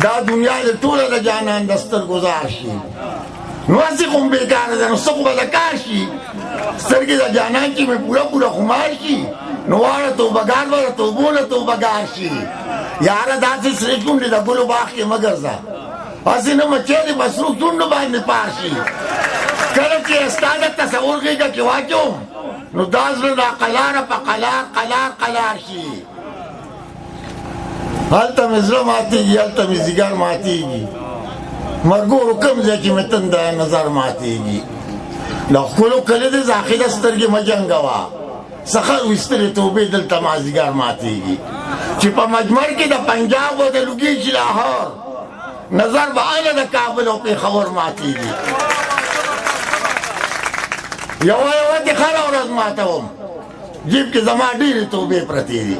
دا دنیا د ټوله د جانان د سترګزار شي نو هسې خو م بېکاره ده نو څه خو به د کار شي سترګې د جانان چې مې پوره پوره خمار شي نو واړه توبهګار به د توبو نه توبهګار شي یاره داسې سرې شونډې د ګلو باغ کې مه ګرځه هسې نه مچۍ دې په سرو شونډو باندې پار شي کله چې ستا د تصور غېږه کې واچوم نو دا زړه دا قلاره په قلار قلار قلار شي هلته مې زړه ماتېږي هلته مې ځیګر ماتېږي مرګورو کوم ځای کې مې تنده نظر ماتېږي له ښکلو کلي دې زاخده سترګې مه جنګوه سخر ویستلې توبې دلته ما ځیګر ماتېږي چې په مجمر کې د پنجاب و د لوګېږي لاهور نظر به هله د کابل او پېښور ماتېږي یوه دې هره ورځ ماتوم جیب کې زما ډېرې توبې پرتې دي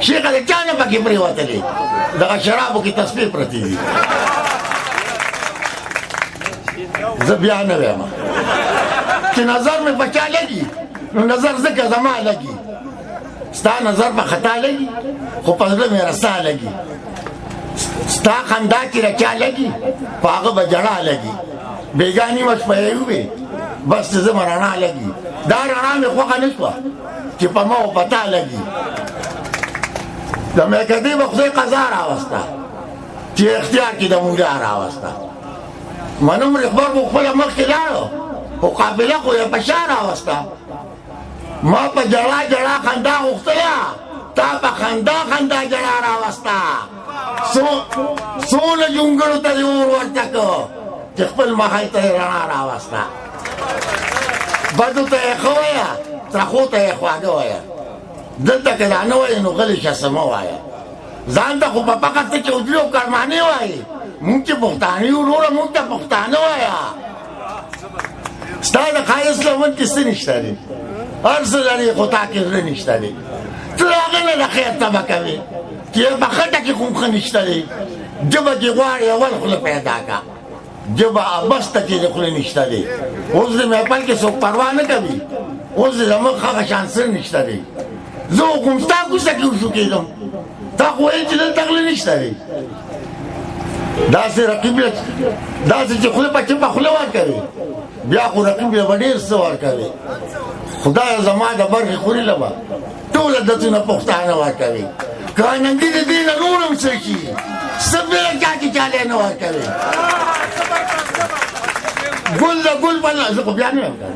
شیخه د چا نه پکې پرېوتلې دغه شرابو کې تسبې پرتې دي زه بیا نه ویم چې نظر مې په چا لګي نو نظر ځکه زما لګي ستا نظر په خطا لګي خو په زړه مې رسا لګي ستا خندا چې د چا لګي په هغه به جړا لګي بېګاني مه شپه یې ووې بس چې زما رڼا لګي دا رڼا مې خوښه نه شوه چې په ما او په تا لګي د میکدې به خدای قضا راوسته چې اختیار کې د مولا راوسته منم رخبر خو خپله مخکې لاړو خو قابله خو یې په شا راوسته ما په جړا جړا خندا غوښتله تا په خندا خندا جړا راوسته څونه جونګړو ته دې اور ورته کړو چې خپل مخی ته یې رڼا راوسته بدو ته یې ښه وایه ترخو ته یې خواږه وایه دلته که دا نه وایې نو غلی شه څه مه وایه ځان ته خو په فقط ته چودري او کرمانې وایې مونږ چې پښتانه یو وروره مونږ ته پښتانه وایه ستا د ښایست لمن کې څه نشته دی هر څه لرې خو تا کې زړه نشته دی ته د هغه نه د خیر طمع کوې چې په خټه کې خو ښه نشته دی ژبه چې غواړې اول خوله پیدا که ژبه ابسته چې د خولې نشته دی اوس د محفل کې څوک پروا نه کوي اوس د زموږ هغه شان سر نشته دی زه خو ستا کوڅه کې وشو کېدم تا خو ویل چې دلته غله نشته دی داسې رقیب داسې چې خوله په چپه خوله ورکوي بیا خو رقیب له به ډېر څه ورکوي خدایه زما د برخې خوري له به ټول عدتونه پښتانه ورکوي که ننګي د دې نه نور هم څه شي څه بېله چا چې چاله نه ورکوي ګل د ګل بل زه خو بیا نه یم